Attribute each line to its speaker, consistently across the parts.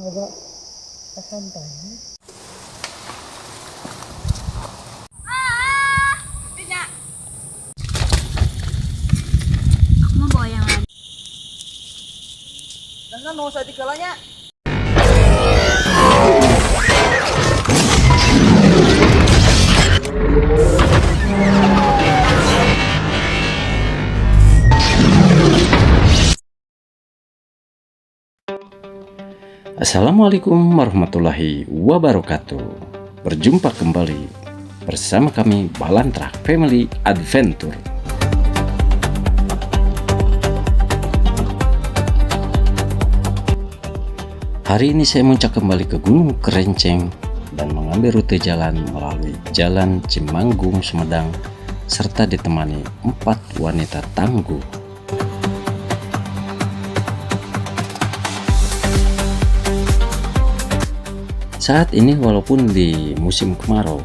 Speaker 1: agak santai.
Speaker 2: Aku mau bawa yang lain.
Speaker 1: Jangan mau saya dikalanya.
Speaker 3: Assalamualaikum warahmatullahi wabarakatuh. Berjumpa kembali bersama kami Balantra Family Adventure. Hari ini saya muncak kembali ke Gunung Kerenceng dan mengambil rute jalan melalui Jalan Cimanggung Sumedang serta ditemani 4 wanita tangguh. Saat ini walaupun di musim kemarau,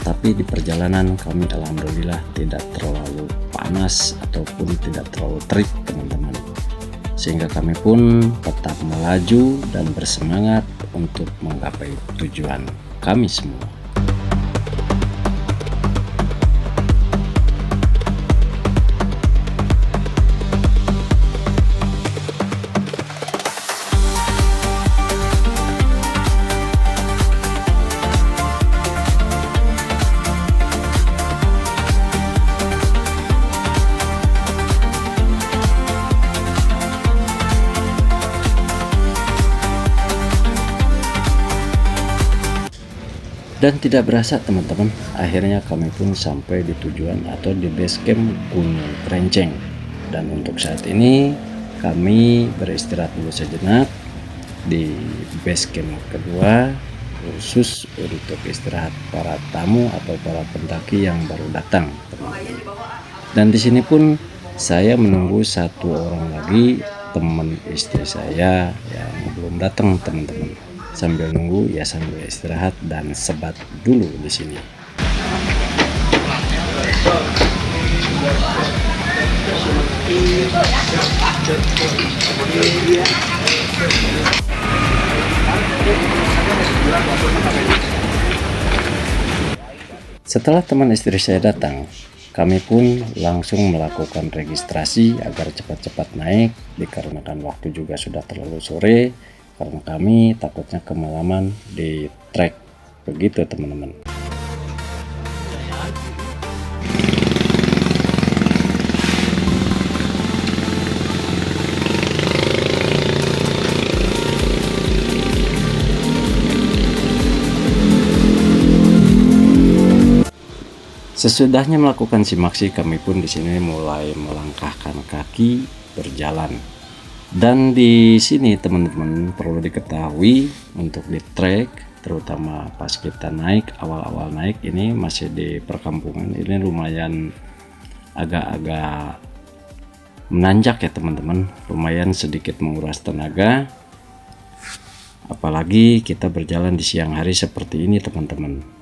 Speaker 3: tapi di perjalanan kami alhamdulillah tidak terlalu panas ataupun tidak terlalu terik teman-teman. Sehingga kami pun tetap melaju dan bersemangat untuk menggapai tujuan kami semua. Dan tidak berasa teman-teman, akhirnya kami pun sampai di tujuan atau di base camp Gunung Kerenceng. Dan untuk saat ini kami beristirahat dulu sejenak di base camp kedua, khusus untuk istirahat para tamu atau para pendaki yang baru datang, teman-teman. Dan di sini pun saya menunggu satu orang lagi, teman istri saya yang belum datang teman-teman. Sambil nunggu ya sambil istirahat dan sebat dulu di sini. Setelah teman istri saya datang, kami pun langsung melakukan registrasi agar cepat-cepat naik, dikarenakan waktu juga sudah terlalu sore. Karena kami takutnya kemalaman di trek, begitu teman-teman. Sesudahnya melakukan simaksi, kami pun di sini mulai melangkahkan kaki berjalan. Dan di sini teman-teman perlu diketahui untuk di trek, terutama pas kita naik, awal-awal naik ini masih di perkampungan, ini lumayan agak-agak menanjak ya teman-teman, lumayan sedikit menguras tenaga, apalagi kita berjalan di siang hari seperti ini teman-teman.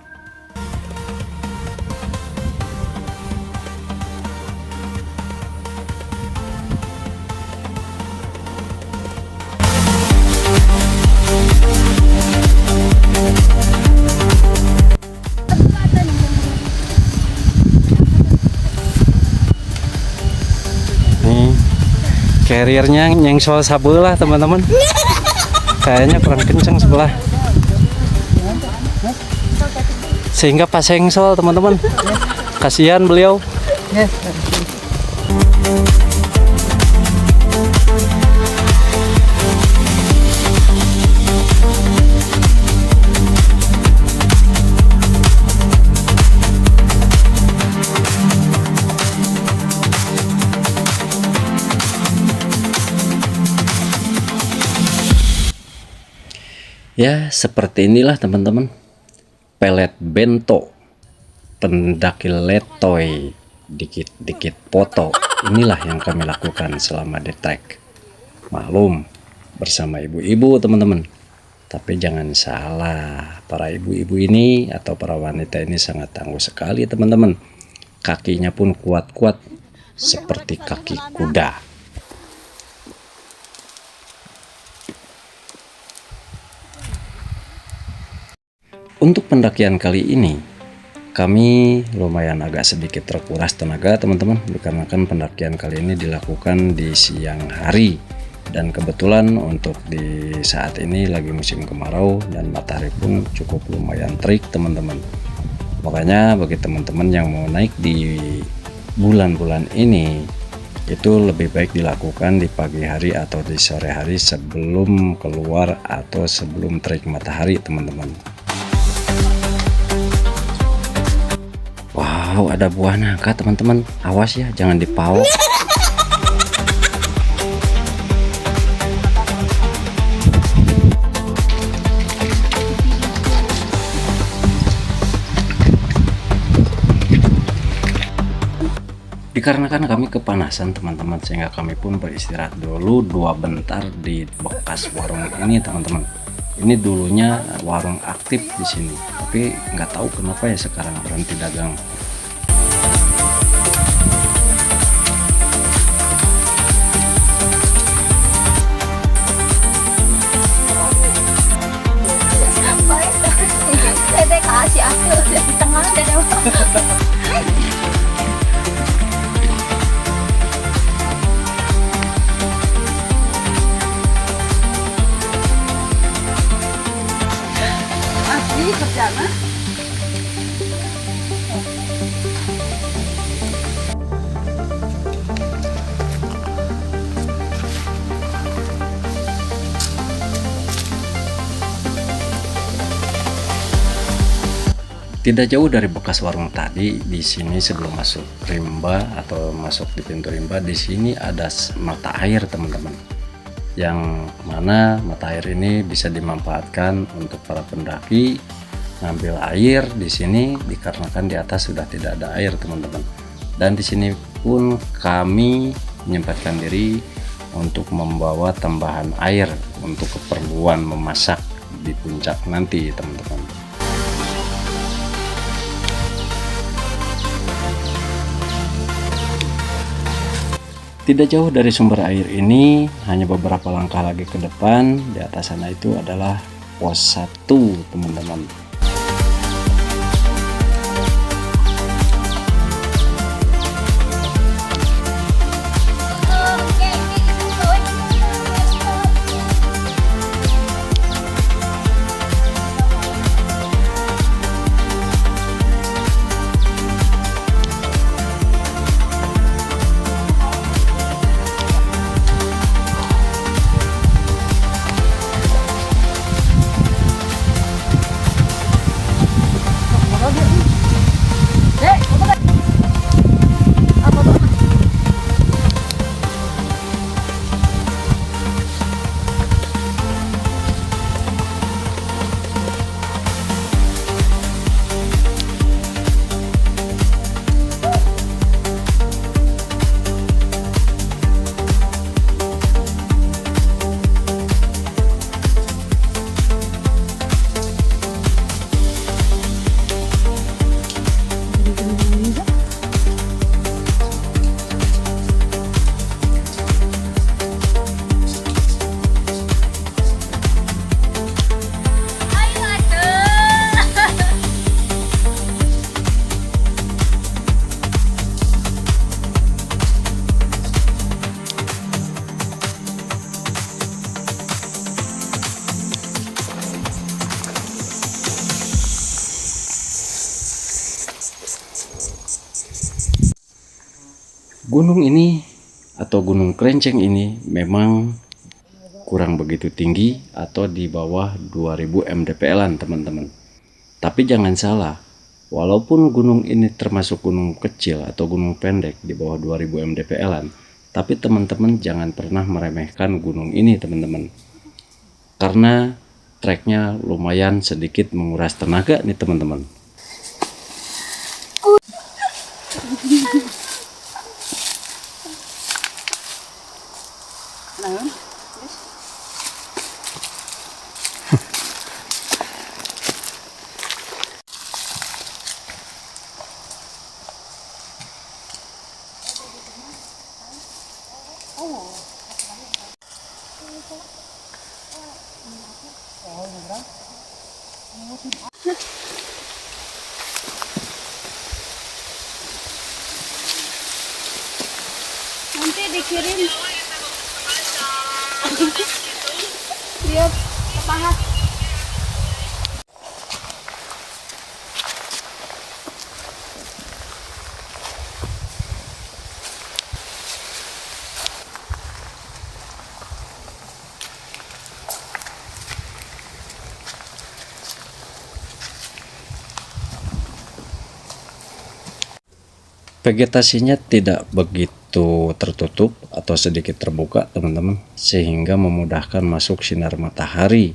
Speaker 3: Carriernya nyengsol sebelah teman-teman, kayaknya kurang kencang sebelah, sehingga pas sengsol teman-teman, kasihan beliau. Ya seperti inilah teman-teman, pelet bento, pendaki letoy, dikit-dikit foto. Inilah yang kami lakukan selama di trek. Maklum bersama ibu-ibu teman-teman. Tapi jangan salah, para ibu-ibu ini atau para wanita ini sangat tangguh sekali teman-teman. Kakinya pun kuat-kuat seperti kaki kuda. Untuk pendakian kali ini kami lumayan agak sedikit terkuras tenaga teman-teman, dikarenakan pendakian kali ini dilakukan di siang hari dan kebetulan untuk di saat ini lagi musim kemarau dan matahari pun cukup lumayan terik teman-teman. Makanya bagi teman-teman yang mau naik di bulan-bulan ini, itu lebih baik dilakukan di pagi hari atau di sore hari sebelum keluar atau sebelum terik matahari teman-teman. Wow, ada buah nangka teman-teman, awas ya jangan dipauk. Dikarenakan kami kepanasan teman-teman, sehingga kami pun beristirahat dulu 2 bentar di bekas warung ini teman-teman. Ini dulunya warung aktif di sini, tapi nggak tahu kenapa ya sekarang berhenti dagang.
Speaker 2: Saya kasih aku di tengah dan
Speaker 1: Asli kerjanya.
Speaker 3: Tidak jauh dari bekas warung tadi, di sini sebelum masuk rimba atau masuk di pintu rimba, di sini ada mata air teman-teman. Yang mana mata air ini bisa dimanfaatkan untuk para pendaki ngambil air di sini, dikarenakan di atas sudah tidak ada air teman-teman. Dan di sini pun kami menyempatkan diri untuk membawa tambahan air untuk keperluan memasak di puncak nanti teman-teman. Tidak jauh dari sumber air ini, hanya beberapa langkah lagi ke depan, di atas sana itu adalah pos 1 teman-teman. Gunung ini atau Gunung Krenceng ini memang kurang begitu tinggi atau di bawah 2000 mdpl teman-teman. Tapi jangan salah, walaupun gunung ini termasuk gunung kecil atau gunung pendek di bawah 2000 mdpl, tapi teman-teman jangan pernah meremehkan gunung ini teman-teman. Karena treknya lumayan sedikit menguras tenaga nih teman-teman.
Speaker 2: Nanti dikirim. Lihat paha.
Speaker 3: Vegetasinya tidak begitu tertutup atau sedikit terbuka teman-teman, sehingga memudahkan masuk sinar matahari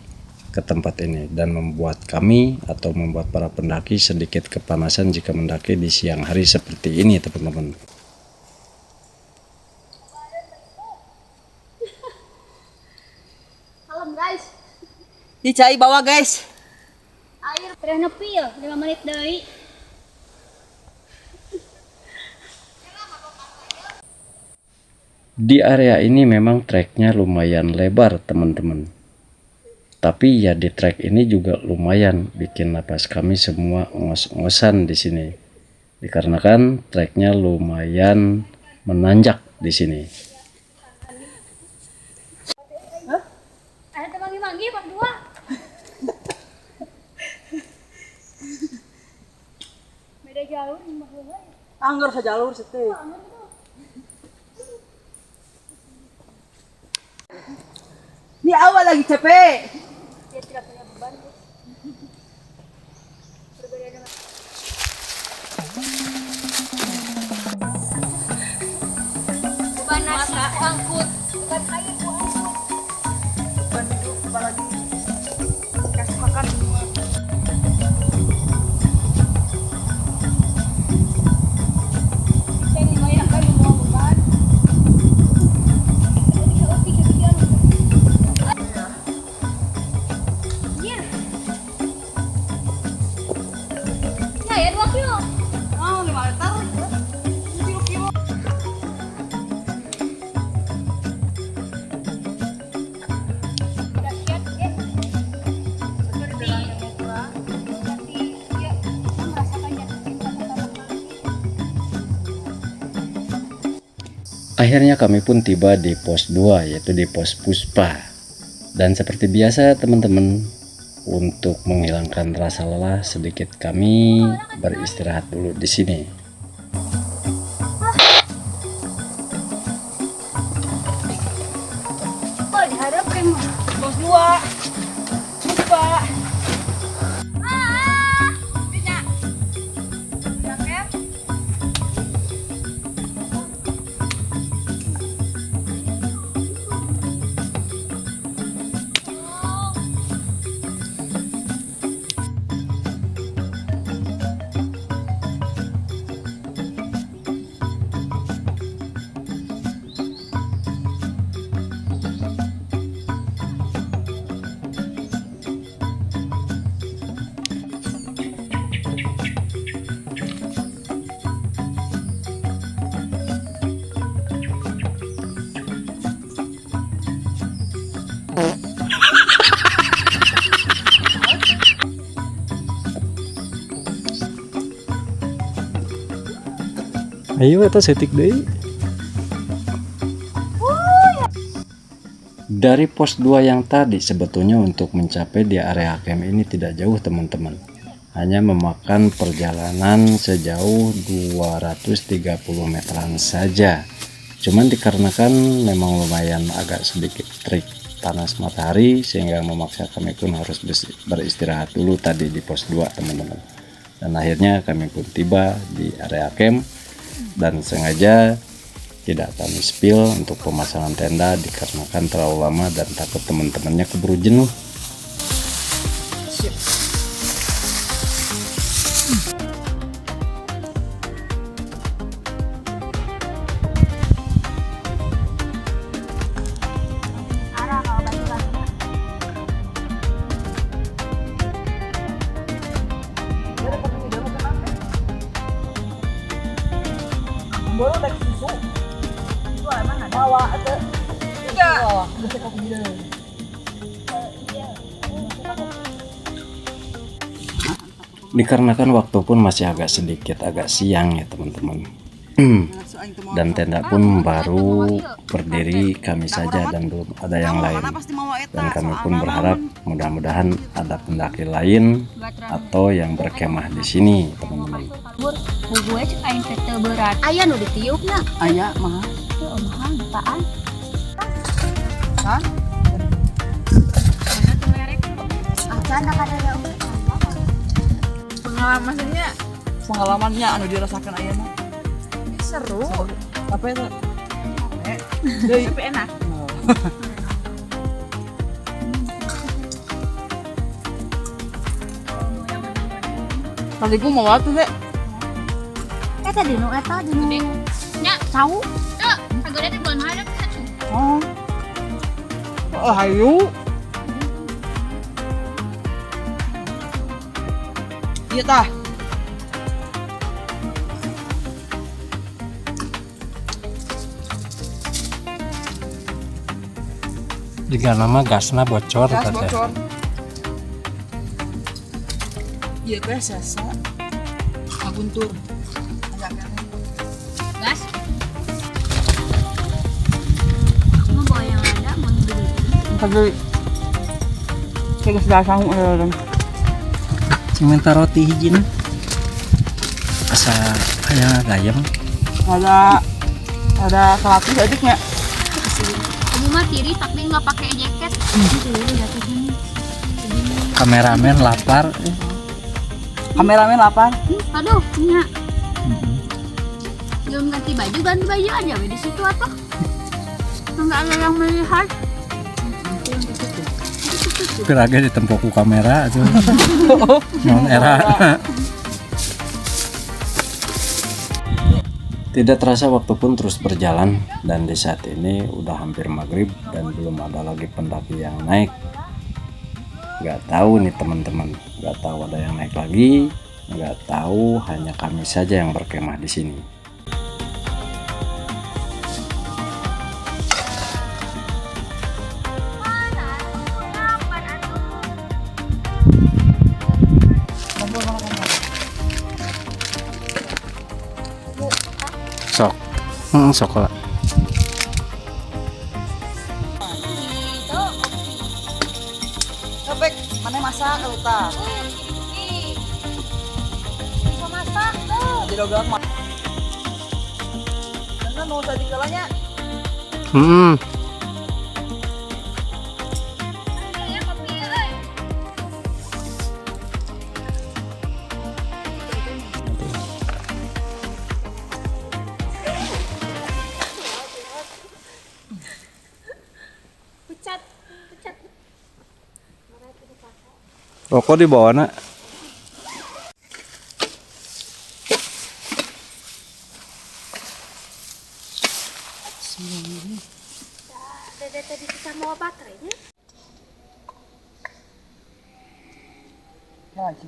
Speaker 3: ke tempat ini dan membuat kami atau membuat para pendaki sedikit kepanasan jika mendaki di siang hari seperti ini teman-teman.
Speaker 2: Salam guys.
Speaker 1: Dicai bawah guys.
Speaker 2: Air teh nepi ya 5 menit deui.
Speaker 3: Di area ini memang treknya lumayan lebar teman-teman, tapi ya di trek ini juga lumayan bikin napas kami semua ngos-ngosan di sini, dikarenakan treknya lumayan menanjak di sini.
Speaker 2: Ada temangi-mangi Pak Dua. Beda jalur mah heuh.
Speaker 1: Anggar sajalur seteh. Ini awal lagi capek.
Speaker 2: Dia tidak punya beban. Berbeda dengan beban nasi angkut, beban air ku angkut.
Speaker 1: Bantu apalagi kasih makan semua.
Speaker 2: Saya lumayan kan bawa beban. Iya. Ya 2 kilo.
Speaker 1: Oh, 5 meter. Kilo-kilo.
Speaker 2: Dahsyat ya. Seperti ya, saya merasakan jatuh cinta pertama kali.
Speaker 3: Akhirnya kami pun tiba di pos 2, yaitu di pos Puspa. Dan seperti biasa teman-teman, untuk menghilangkan rasa lelah sedikit kami beristirahat dulu di sini.
Speaker 2: Oh, diharapkan mah.
Speaker 1: Pos 2. Lupa.
Speaker 2: Tidak. Jaket.
Speaker 3: Ayo kita setik deh. Dari pos 2 yang tadi sebetulnya untuk mencapai di area camp ini tidak jauh teman-teman. Hanya memakan perjalanan sejauh 230 meteran saja. Cuman dikarenakan memang lumayan agak sedikit terik panas matahari sehingga memaksa kami pun harus beristirahat dulu tadi di pos 2 teman-teman. Dan akhirnya kami pun tiba di area camp dan sengaja tidak kami spill untuk pemasangan tenda dikarenakan terlalu lama dan takut teman-temannya keburu jenuh.
Speaker 2: Arah kalau batu kasnya.
Speaker 1: Baru naik susu. Itu emang ada. Bawa atau enggak? Bawa. Bisa kopi dulu.
Speaker 3: Dikarenakan waktu pun masih agak sedikit agak siang ya teman-teman. Dan tenda pun baru berdiri kami saja dan belum ada yang lain. Dan kami pun berharap mudah-mudahan ada pendaki lain atau yang berkemah di sini teman-teman.
Speaker 2: Gue cek aing teh berat. Aya nu ditiupna.
Speaker 1: Aya mah.
Speaker 2: Teu mahal apaan?
Speaker 1: Hah?
Speaker 2: Acan kada ya udah.
Speaker 1: Pengalamannya anu dirasakan aya mah.
Speaker 2: Seru.
Speaker 1: Apa itu? Tapi enak. Tadi gua mau waktu deh.
Speaker 2: Eta di nu eta di nu. Nya tahu? Teu, sagede teh beun hadap satu.
Speaker 1: Oh. Oh, hayu. Iya tah.
Speaker 3: Jika nama gasna bocor
Speaker 1: Gas
Speaker 3: teh.
Speaker 1: bocor. Iya teh sesa. Aguntur. Agak kan.
Speaker 2: Gas. Mau bawa yang ada mau beli.
Speaker 1: Tadi kita sudah sanggup dan
Speaker 3: Minta roti hiji na. Asa aya gayam.
Speaker 1: ada kelapis adiknya.
Speaker 2: Kamu mah kiri tapi nggak pakai jaket.
Speaker 3: Kameramen lapar.
Speaker 1: Kameramen lapar.
Speaker 2: Aduh, nya. Belum ganti baju aja we di situ apa? Enggak ada yang melihat.
Speaker 3: Kiraga ditempok ku kamera atuh. Non era. Tidak terasa waktu pun terus berjalan dan di saat ini udah hampir maghrib dan belum ada lagi pendaki yang naik. Nggak tahu nih teman-teman, nggak tahu ada yang naik lagi, nggak tahu hanya kami saja yang berkemah di sini. Sok, sok lah.
Speaker 1: Kebek, mana masak kalau tak?
Speaker 2: Bisa masak tuh.
Speaker 1: Di dogang mah. Karena mau tadi kalanya.
Speaker 2: Ya kopi euy. Pecat.
Speaker 3: Rokok di bawah nak.
Speaker 2: Dede tadi kita mau baterainya.
Speaker 1: Lagi.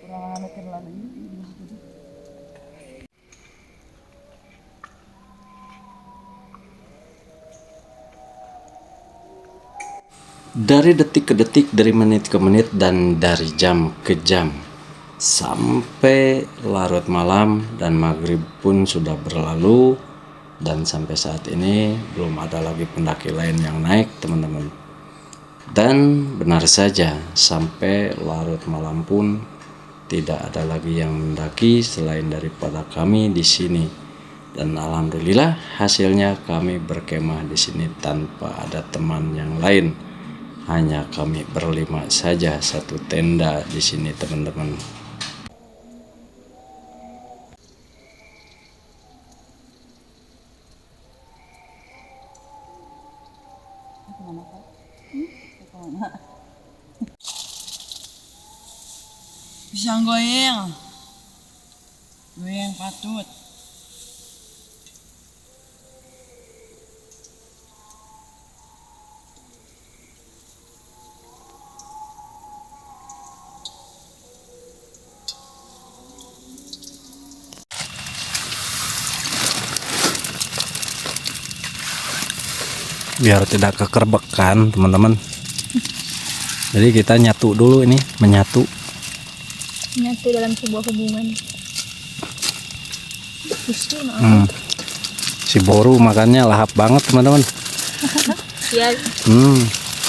Speaker 1: Kurang mikir lagi.
Speaker 3: Dari detik ke detik, dari menit ke menit, dan dari jam ke jam sampai larut malam dan maghrib pun sudah berlalu dan sampai saat ini belum ada lagi pendaki lain yang naik teman-teman. Dan benar saja sampai larut malam pun tidak ada lagi yang mendaki selain daripada kami di sini. Dan alhamdulillah hasilnya kami berkemah di sini tanpa ada teman yang lain. Hanya kami berlima saja satu tenda di sini teman-teman.
Speaker 1: Pisang goyang. Goyang patut.
Speaker 3: Biar tidak kekerbekan teman-teman. Jadi kita nyatu dulu ini, menyatu.
Speaker 2: Menyatu dalam sebuah hubungan. Justru
Speaker 3: Si Boru makannya lahap banget teman-teman.
Speaker 2: ya.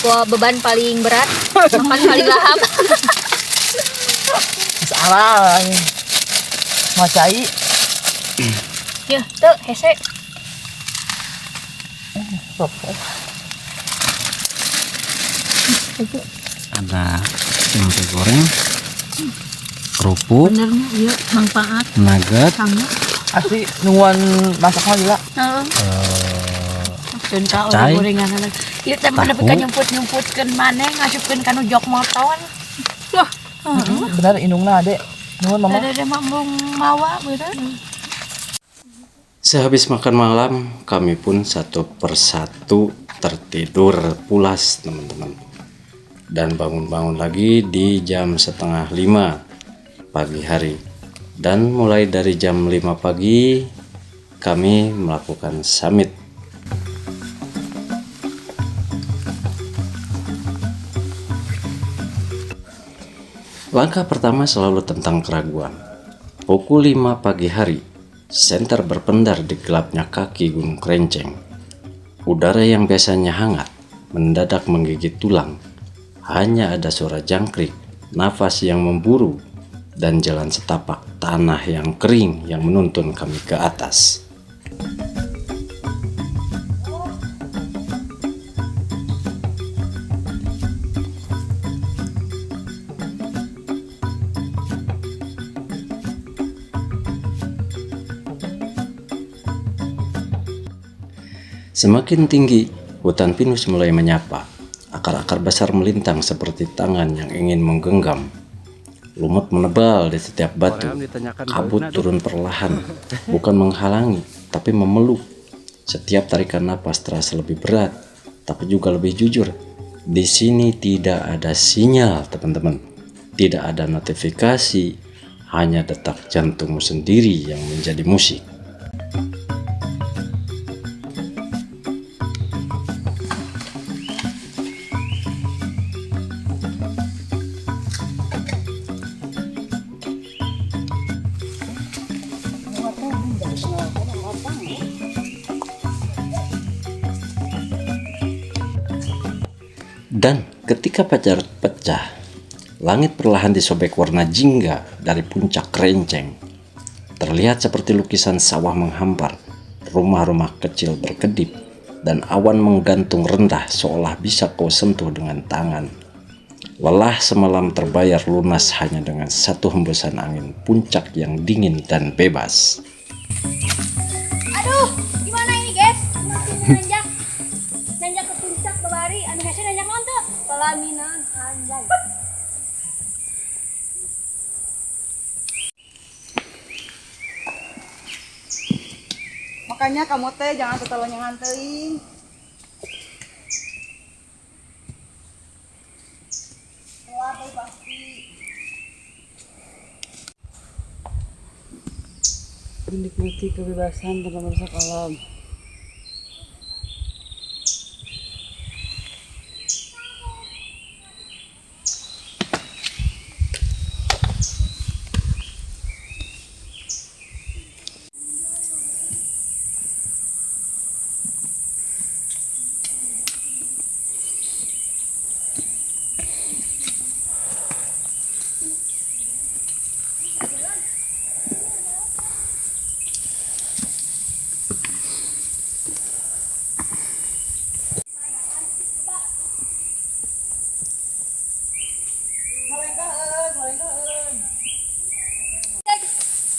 Speaker 2: Wah, beban paling berat, makan paling lahap.
Speaker 1: Salah ini. Macai.
Speaker 2: Ya, tuh hese.
Speaker 3: Ada tempe goreng, kerupuk,
Speaker 2: Benernya, iya, manfaat.
Speaker 3: nugget,
Speaker 2: Sangat.
Speaker 1: Asli nungguan masaknya gila.
Speaker 2: Dan kau
Speaker 3: Cai.
Speaker 2: gorengan lagi. Ieu teh mana
Speaker 3: Tahu.
Speaker 2: pika nyemput-nyemputkeun maneh ngasupkeun kana jok motor. Wah,
Speaker 1: Bener indungna Ade. Nuhun mama.
Speaker 2: ada mamung mawa bener.
Speaker 3: Sehabis makan malam, kami pun satu persatu tertidur pulas teman-teman. Dan bangun-bangun lagi di jam 4:30 pagi hari. Dan mulai dari jam 5 pagi, kami melakukan summit. Langkah pertama selalu tentang keraguan. Pukul 5 pagi hari, senter berpendar di gelapnya kaki Gunung Kerenceng. Udara yang biasanya hangat mendadak menggigit tulang. Hanya ada suara jangkrik, nafas yang memburu, dan jalan setapak tanah yang kering yang menuntun kami ke atas. Semakin tinggi, hutan pinus mulai menyapa. Akar-akar besar melintang seperti tangan yang ingin menggenggam. Lumut menebal di setiap batu. Kabut turun perlahan, bukan menghalangi, tapi memeluk. Setiap tarikan napas terasa lebih berat, tapi juga lebih jujur. Di sini tidak ada sinyal, teman-teman. Tidak ada notifikasi, hanya detak jantungmu sendiri yang menjadi musik. Dan ketika fajar pecah, langit perlahan disobek warna jingga dari puncak Kerenceng. Terlihat seperti lukisan sawah menghampar, rumah-rumah kecil berkedip, dan awan menggantung rendah seolah bisa kau sentuh dengan tangan. Lelah semalam terbayar lunas hanya dengan satu hembusan angin puncak yang dingin dan bebas.
Speaker 2: Aduh, gimana ini, guys? Masih nanjak. Nanjak ke puncak kebari, anu hese nanjak naon teh? Pelaminan anjay.
Speaker 1: Makanya kamu teh jangan terlalu nyangan teuing. Telat teh pasti. Menikmati kebebasan tanpa merusak alam.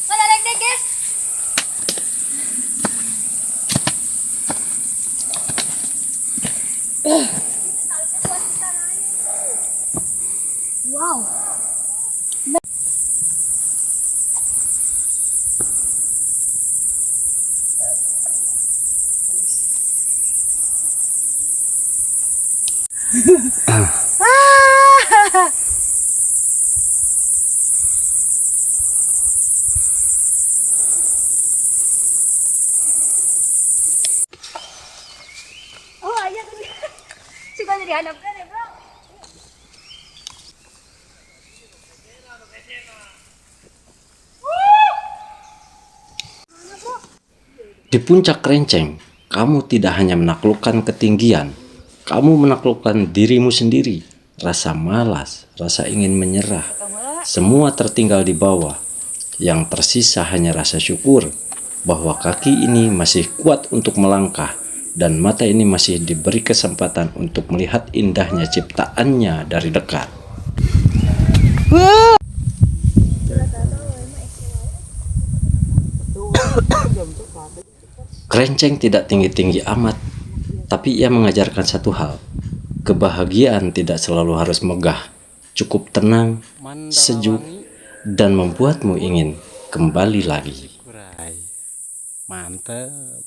Speaker 2: Mana lek deh, guys? Wow. Oh, aja tuh. Si gua jadi hadapkan ya, bro.
Speaker 3: Di puncak Krenceng, kamu tidak hanya menaklukkan ketinggian, kamu menaklukkan dirimu sendiri. Rasa malas, rasa ingin menyerah, semua tertinggal di bawah. Yang tersisa hanya rasa syukur bahwa kaki ini masih kuat untuk melangkah dan mata ini masih diberi kesempatan untuk melihat indahnya ciptaannya dari dekat. Krenceng tidak tinggi-tinggi amat, tapi ia mengajarkan satu hal. Kebahagiaan tidak selalu harus megah, cukup tenang, sejuk, dan membuatmu ingin kembali lagi. Mantap.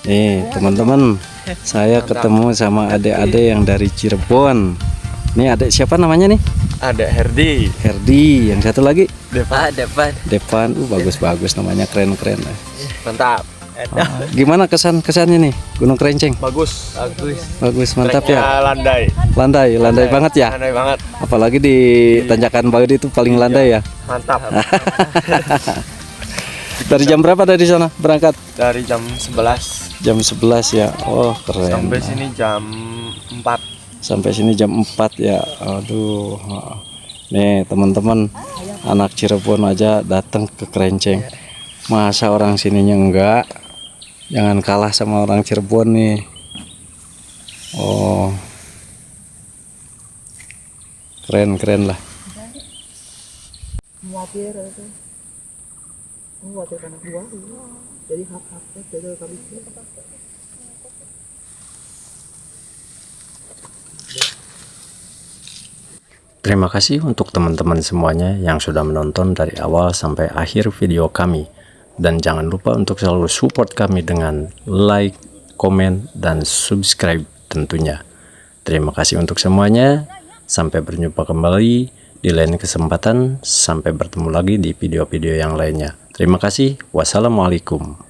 Speaker 3: Nih teman-teman, saya ketemu sama adik-adik yang dari Cirebon. Ini adik siapa namanya nih?
Speaker 4: Ada Herdi.
Speaker 3: Herdi, yang satu lagi?
Speaker 4: Depan.
Speaker 3: Depan, bagus-bagus namanya, keren-keren.
Speaker 4: Mantap.
Speaker 3: Gimana kesannya nih Gunung Krenceng?
Speaker 4: Bagus.
Speaker 3: Bagus, mantap ya.
Speaker 4: Landai
Speaker 3: banget ya.
Speaker 4: Landai banget.
Speaker 3: Apalagi di Tanjakan Baud itu paling landai ya.
Speaker 4: Mantap.
Speaker 3: Dari jam berapa dari sana berangkat?
Speaker 4: Dari jam 11.
Speaker 3: Jam 11 ya. Oh, keren.
Speaker 4: Sampai sini jam 4.
Speaker 3: Sampai sini jam 4 ya. Aduh. Nih teman-teman, anak Cirebon aja datang ke Krenceng. Masa orang sininya enggak? Jangan kalah sama orang Cirebon nih. Oh, keren lah.
Speaker 1: Khawatir itu. Khawatir karena gua. Jadi hak-haknya jadi kali itu.
Speaker 3: Terima kasih untuk teman-teman semuanya yang sudah menonton dari awal sampai akhir video kami. Dan jangan lupa untuk selalu support kami dengan like, komen, dan subscribe tentunya. Terima kasih untuk semuanya. Sampai berjumpa kembali di lain kesempatan. Sampai bertemu lagi di video-video yang lainnya. Terima kasih. Wassalamualaikum.